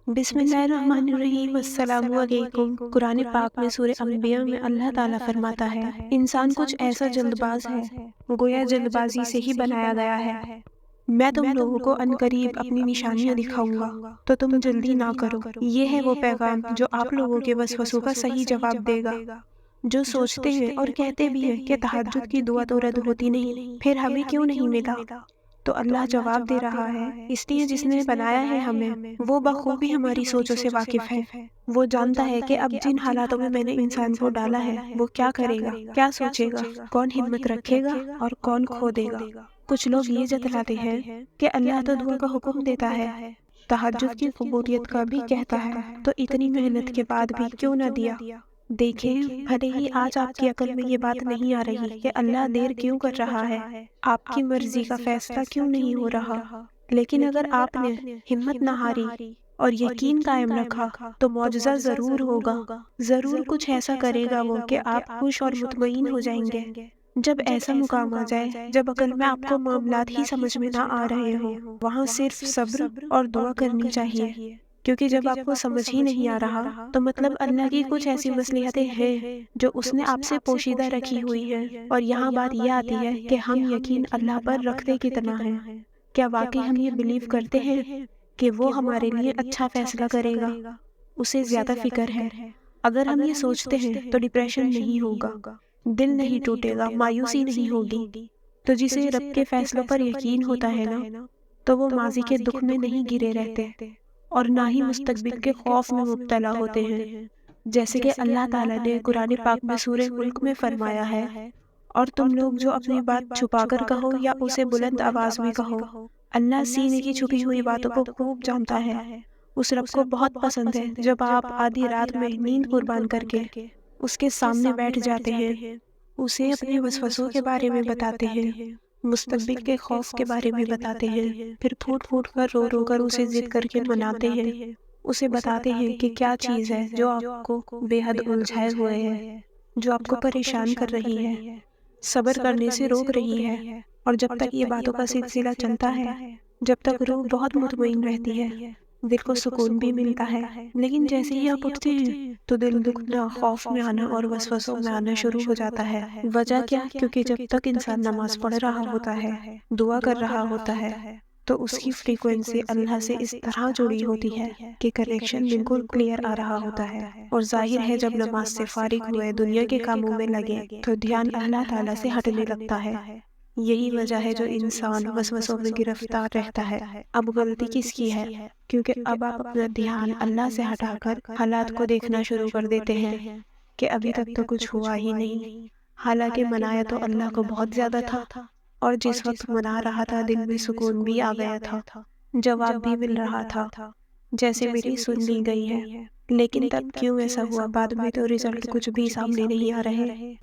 بسم اللہ الرحمن الرحیم۔ السلام علیکم۔ قرآن پاک میں سورہ انبیاء میں اللہ تعالیٰ فرماتا ہے، انسان کچھ ایسا جلد باز ہے، گویا جلد بازی سے ہی بنایا گیا ہے۔ میں تم لوگوں کو عنقریب اپنی نشانیاں دکھاؤں گا تو تم جلدی نہ کرو۔ یہ ہے وہ پیغام جو آپ لوگوں کے وسوسوں کا صحیح جواب دے گا۔ جو سوچتے ہیں اور کہتے بھی ہیں کہ تہجد کی دعا تو رد ہوتی نہیں، پھر ہمیں کیوں نہیں ملا؟ تو اللہ جواب دے رہا ہے، اس لیے جس نے بنایا ہے ہمیں، وہ بخوبی ہماری سوچوں سے واقف ہے۔ وہ جانتا ہے کہ اب جن حالاتوں میں نے انسان کو ڈالا ہے وہ کیا کرے گا، کیا سوچے گا، کون ہمت رکھے گا اور کون کھو دے گا۔ کچھ لوگ یہ جتلاتے ہیں کہ اللہ تو دعا کا حکم دیتا ہے، تہجد کی قبولیت کا بھی کہتا ہے، تو اتنی محنت کے بعد بھی کیوں نہ دیا؟ دیکھیں، بھلے ہی آج آپ کی عقل میں یہ بات نہیں آ رہی کہ اللہ دیر کیوں کر رہا ہے، آپ کی مرضی کا فیصلہ کیوں نہیں ہو رہا، لیکن اگر آپ نے ہمت نہ ہاری اور یقین قائم رکھا تو معجزہ ضرور ہوگا، ضرور کچھ ایسا کرے گا وہ کہ آپ خوش اور مطمئن ہو جائیں گے۔ جب ایسا مقام آ جائے جب عقل میں آپ کو معاملات ہی سمجھ میں نہ آ رہے ہوں، وہاں صرف صبر اور دعا کرنی چاہیے، کیونکہ جب آپ کو سمجھ ہی نہیں آ رہا تو مطلب اللہ کی کچھ ایسی مصلحتیں ہیں جو اس نے آپ سے پوشیدہ رکھی ہوئی ہیں۔ اور یہاں بات یہ آتی ہے کہ ہم یقین اللہ پر رکھتے کتنا ہے۔ کیا واقعی ہم یہ بلیو کرتے ہیں کہ وہ ہمارے لیے اچھا فیصلہ کرے گا؟ اسے زیادہ فکر ہے۔ اگر ہم یہ سوچتے ہیں تو ڈپریشن نہیں ہوگا، دل نہیں ٹوٹے گا، مایوسی نہیں ہوگی۔ تو جسے رب کے فیصلوں پر یقین ہوتا ہے نا، تو وہ ماضی کے دکھ میں نہیں گرے رہتے اور نہ ہی مستقبل کے خوف میں مبتلا ہوتے ہیں، جیسے کہ اللہ تعالیٰ نے قرآن پاک میں سورہ ملک میں فرمایا ہے، اور تم لوگ جو اپنی بات چھپا کر کہو یا اسے بلند آواز میں کہو، اللہ سینے کی چھپی ہوئی باتوں کو خوب جانتا ہے۔ اس رب کو بہت پسند ہے جب آپ آدھی رات میں نیند قربان کر کے اس کے سامنے بیٹھ جاتے ہیں، اسے اپنے وسوسوں کے بارے میں بتاتے ہیں، مستقبل کے خوف کے بارے میں بتاتے ہیں، پھر پھوٹ پھوٹ کر رو رو کر اسے ضد کر کے مناتے ہیں، اسے بتاتے ہیں کہ کیا چیز ہے جو آپ کو بے حد الجھائے ہوئے ہے، جو آپ کو پریشان کر رہی ہے، صبر کرنے سے روک رہی ہے۔ اور جب تک یہ باتوں کا سلسلہ چلتا ہے، جب تک روح بہت مطمئن رہتی ہے، دل کو سکون بھی ملتا ہے، لیکن جیسے ہی آپ اٹھتے ہیں تو دل دکھنا، خوف میں آنا اور وسوسوں میں آنا شروع ہو جاتا ہے۔ وجہ کیا؟ کیونکہ جب تک انسان نماز پڑھ رہا ہوتا ہے، دعا کر رہا ہوتا ہے، تو اس کی فریکوینسی اللہ سے اس طرح جڑی ہوتی ہے کہ کنیکشن بالکل کلیئر آ رہا ہوتا ہے۔ اور ظاہر ہے جب نماز سے فارغ ہوئے دنیا کے کاموں میں لگے تو دھیان اللہ تعالیٰ سے ہٹنے لگتا ہے۔ یہی وجہ ہے جو انسان وسوسوں میں گرفتار رہتا ہے۔ اب غلطی کس کی ہے؟ کیونکہ اب آپ اپنا دھیان اللہ سے ہٹا کر حالات کو دیکھنا شروع کر دیتے ہیں کہ ابھی تک تو کچھ ہوا ہی نہیں، حالانکہ منایا تو اللہ کو بہت زیادہ تھا، اور جس وقت منا رہا تھا دل میں سکون بھی آ گیا تھا، جواب بھی مل رہا تھا، جیسے میری سن لی گئی ہے، لیکن تب کیوں ایسا ہوا؟ بعد میں تو رزلٹ کچھ بھی سامنے نہیں آ رہے۔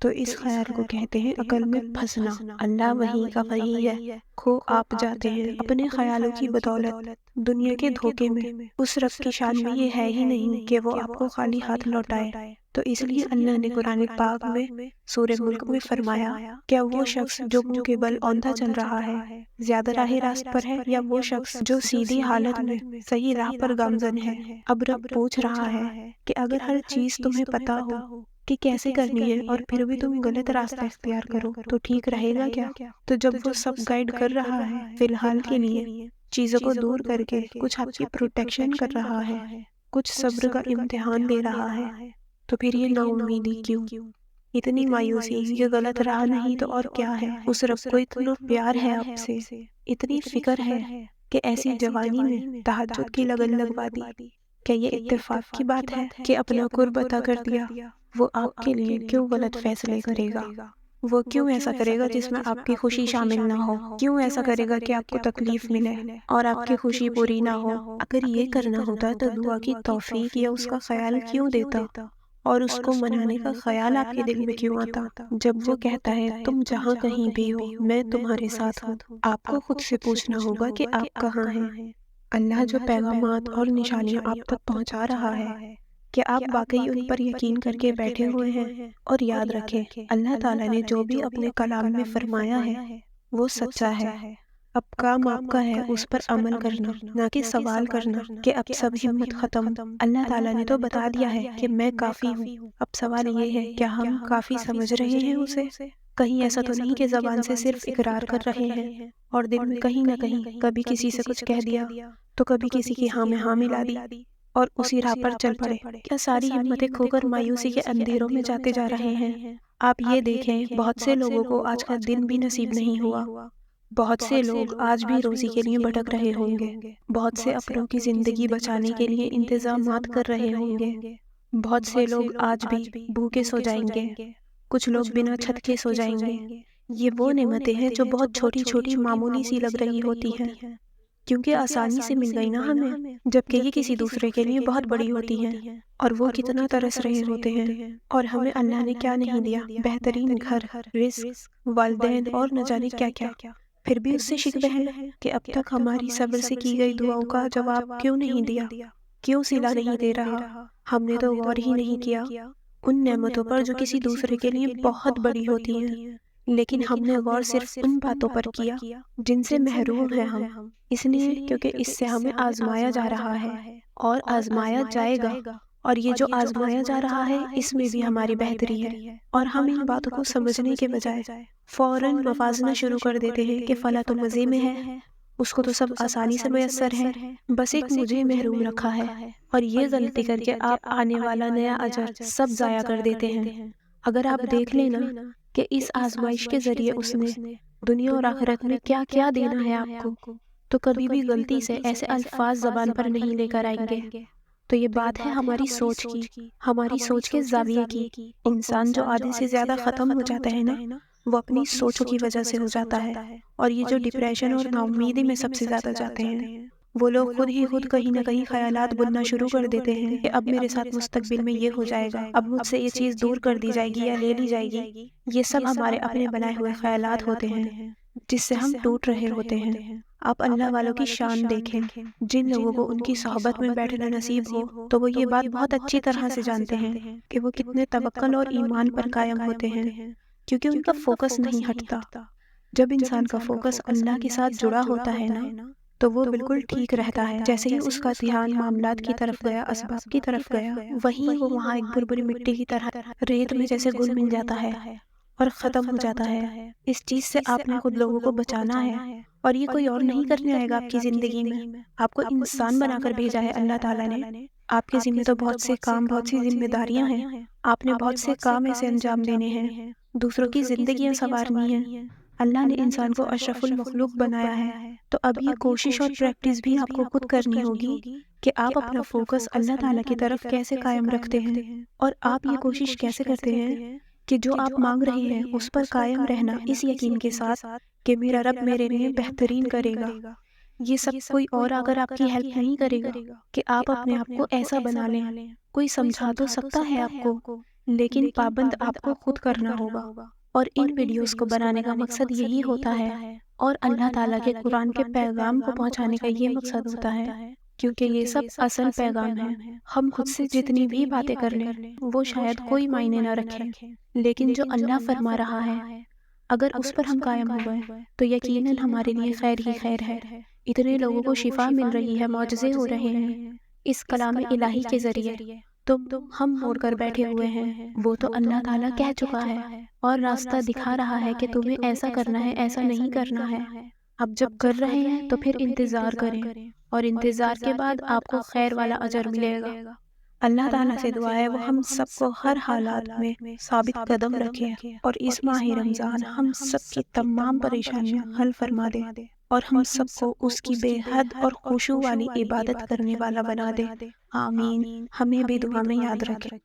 تو اس خیال کو کہتے ہیں عقل میں پھنسنا۔ اللہ وہی کا وہی ہے، کھو آپ جاتے ہیں اپنے خیالوں کی بدولت دنیا کے دھوکے میں۔ اس رب کی شان میں یہ ہے ہی نہیں کہ وہ آپ کو خالی ہاتھ لوٹائے۔ تو اس لیے اللہ نے قرآن پاک میں سورہ ملک میں فرمایا، کیا وہ شخص جو منہ کے بل اوندھا چل رہا ہے زیادہ راہ راست پر ہے، یا وہ شخص جو سیدھی حالت میں صحیح راہ پر گامزن ہے؟ اب رب پوچھ رہا ہے کہ اگر ہر چیز تمہیں پتا ہو کہ کیسے کرنی ہے اور پھر بھی تم غلط راستہ اختیار کرو تو ٹھیک رہے گا کیا؟ تو جب وہ سب گائیڈ کر رہا ہے فی الحال کے لیے، چیزوں کو دور کر کے کچھ آپ کی پروٹیکشن کر رہا ہے، کچھ صبر کا امتحان لے رہا ہے، تو پھر یہ نا امیدی کیوں؟ اتنی مایوسی؟ یہ غلط راہ نہیں تو اور کیا ہے؟ اس رب کو اتنا پیار ہے آپ سے، اتنی فکر ہے کہ ایسی جوانی میں تہجد کی لگن لگوا دی۔ کیا یہ اتفاق کی بات ہے کہ اپنا قرب عطا کر دیا؟ وہ آپ کے لیے کیوں غلط فیصلے کرے گا؟ وہ کیوں ایسا کرے گا جس میں آپ کی خوشی شامل نہ ہو؟ کیوں ایسا کرے گا کہ آپ کو تکلیف ملے اور آپ کی خوشی پوری نہ ہو؟ اگر یہ کرنا ہوتا تو دعا کی توفیق یا اس کا خیال کیوں دیتا، اور اس کو منانے کا خیال آپ کے دل میں کیوں آتا؟ جب وہ کہتا ہے تم جہاں کہیں بھی ہو میں تمہارے ساتھ ہوں، آپ کو خود سے پوچھنا ہوگا کہ آپ کہاں ہیں۔ اللہ جو پیغامات اور نشانیاں آپ تک پہنچا رہا ہے، کہ آپ واقعی ان پر یقین کر کے بیٹھے ہوئے ہیں؟ اور یاد رکھیں، اللہ تعالیٰ نے جو بھی اپنے کلام میں فرمایا ہے وہ سچا ہے، اب کام آپ کا ہے اس پر عمل کرنا، نہ کہ سوال کرنا کہ اب سب ہمت ختم۔ اللہ تعالیٰ نے تو بتا دیا ہے کہ میں کافی ہوں، اب سوال یہ ہے کیا ہم کافی سمجھ رہے ہیں اسے؟ کہیں ایسا تو نہیں کہ زبان سے صرف اقرار کر رہے ہیں اور دل میں کہیں نہ کہیں کبھی کسی سے کچھ کہہ دیا تو کبھی کسی کی ہاں میں ہاں ملا دی اور اسی راہ پر چل پڑے؟ کیا ساری ہمتیں کھو کر مایوسی کے اندھیروں میں جاتے جا رہے ہیں؟ آپ یہ دیکھیں، بہت سے لوگوں کو آج کا دن بھی نصیب نہیں ہوا، بہت سے لوگ آج بھی روزی کے لیے بھٹک رہے ہوں گے، بہت سے اپنوں کی زندگی بچانے کے لیے انتظامات کر رہے ہوں گے، بہت سے لوگ آج بھی بھوکے سو جائیں گے، کچھ لوگ بنا چھت کے سو جائیں گے۔ یہ وہ نعمتیں ہیں جو بہت چھوٹی چھوٹی معمولی سی لگ رہی ہوتی ہیں کیونکہ آسانی سے مل گئی نا ہمیں، جبکہ یہ کسی دوسرے کے لیے بہت بڑی ہوتی ہیں اور وہ کتنا ترس رہے ہوتے ہیں۔ اور ہمیں اللہ نے کیا نہیں دیا؟ بہترین گھر، رزق، والدین اور نہ جانے کیا کیا، پھر بھی اس سے شکوے ہیں کہ اب تک ہماری صبر سے کی گئی دعاؤں کا جواب کیوں نہیں دیا، کیوں صلہ نہیں دے رہا؟ ہم نے تو غور ہی نہیں کیا ان نعمتوں پر جو کسی دوسرے کے لیے بہت بڑی ہوتی ہیں، لیکن ہم نے غور صرف ان باتوں پر کیا جن سے محروم ہیں ہم، اس لیے کیونکہ اس سے ہمیں آزمایا جا رہا ہے اور آزمایا جائے گا، اور یہ جو آزمایا جا رہا ہے اس میں بھی ہماری بہتری ہے۔ اور ہم ان باتوں کو سمجھنے کے بجائے فوراً موازنہ شروع کر دیتے ہیں کہ فلاں تو مزے میں ہے، اس کو تو سب آسانی سے میسر ہے، بس ایک مجھے محروم رکھا ہے، اور یہ غلطی کر کے آپ آنے والا نیا اجر سب ضائع کر دیتے ہیں۔ اگر آپ دیکھ لینا کہ اس آزمائش کے ذریعے اس نے دنیا اور آخرت میں کیا کیا دینا ہے آپ کو، تو کبھی بھی غلطی سے ایسے الفاظ زبان پر نہیں لے کر آئیں گے۔ تو یہ بات ہے ہماری سوچ کی، ہماری سوچ کے زاویے کی۔ انسان جو آدھے سے زیادہ ختم ہو جاتا ہے نا، وہ اپنی سوچوں کی وجہ سے ہو جاتا ہے، اور یہ جو ڈپریشن اور نا امیدی میں سب سے زیادہ جاتے ہیں، وہ لوگ خود ہی خود کہیں نہ کہیں خیالات بننا شروع کر دیتے ہیں کہ اب میرے ساتھ مستقبل میں یہ ہو جائے گا، اب مجھ سے یہ چیز دور کر دی جائے گی یا لے لی جائے گی۔ یہ سب ہمارے اپنے بنائے ہوئے خیالات ہوتے ہیں جس سے ہم ٹوٹ رہے ہوتے ہیں۔ آپ اللہ والوں کی شان دیکھیں، جن لوگوں کو ان کی صحبت میں بیٹھنا نصیب ہو تو وہ یہ بات بہت اچھی طرح سے جانتے ہیں کہ وہ کتنے توکل اور ایمان پر قائم ہوتے ہیں، کیونکہ ان کا فوکس نہیں ہٹتا۔ جب انسان کا فوکس اللہ کے ساتھ جڑا ہوتا ہے نا، تو وہ بالکل ٹھیک رہتا ہے۔ جیسے ہی اس کا دھیان معاملات کی طرف گیا، اسباب کی طرف گیا، وہیں وہ وہاں ایک بھربھری مٹی کی طرح ریت میں جیسے گل مل جاتا ہے اور ختم ہو جاتا ہے۔ اس چیز سے آپ نے خود لوگوں کو بچانا ہے، اور یہ کوئی اور نہیں کرنے آئے گا آپ کی زندگی میں۔ آپ کو انسان بنا کر بھیجا ہے اللہ تعالیٰ نے۔ آپ کے ذمہ تو بہت سے کام، بہت سی ذمہ داریاں ہیں، آپ نے بہت سے کام ایسے انجام دینے ہیں، دوسروں کی زندگیاں سنوارنی ہیں۔ اللہ نے انسان کو اشرف المخلوق بنایا ہے، تو اب یہ کوشش اور پریکٹس بھی آپ کو خود کرنی ہوگی کہ آپ اپنا فوکس اللہ تعالیٰ کی طرف کیسے قائم رکھتے ہیں، اور آپ یہ کوشش کیسے کرتے ہیں کہ جو آپ مانگ رہے ہیں اس پر قائم رہنا اس یقین کے ساتھ کہ میرا رب میرے لیے بہترین کرے گا۔ یہ سب کوئی اور اگر آپ کی ہیلپ نہیں کرے گا کہ آپ اپنے آپ کو ایسا بنا لیں، کوئی سمجھا تو سکتا ہے آپ کو، لیکن پابند آپ کو خود کرنا ہوگا۔ اور ان ویڈیوز کو بنانے کا مقصد یہی ہوتا ہے، اور اللہ تعالیٰ کے قرآن کے پیغام کو پہنچانے کا یہ مقصد ہوتا ہے، کیونکہ یہ سب اصل پیغام ہے۔ ہم خود سے جتنی بھی باتیں کر لیں وہ شاید کوئی معنی نہ رکھیں، لیکن جو اللہ فرما رہا ہے اگر اس پر ہم قائم ہو گئے تو یقیناً ہمارے لیے خیر ہی خیر ہے۔ اتنے لوگوں کو شفا مل رہی ہے، معجزے ہو رہے ہیں اس کلام الہی کے ذریعے، تو ہم موڑ کر بیٹھے ہوئے ہیں۔ وہ تو اللہ تعالیٰ کہہ چکا ہے اور راستہ دکھا رہا ہے کہ تمہیں ایسا کرنا ہے، ایسا نہیں کرنا ہے۔ اب جب کر رہے ہیں تو پھر انتظار کریں، اور انتظار کے بعد آپ کو خیر والا اجر ملے گا۔ اللہ تعالیٰ سے دعا ہے وہ ہم سب کو ہر حالات میں ثابت قدم رکھے، اور اس ماہ رمضان ہم سب کی تمام پریشانیاں حل فرما دے، اور ہم سب کو اس کی بے حد اور خشوع والی عبادت کرنے والا بنا دے۔ آمین۔ ہمیں بھی دعا میں یاد رکھے۔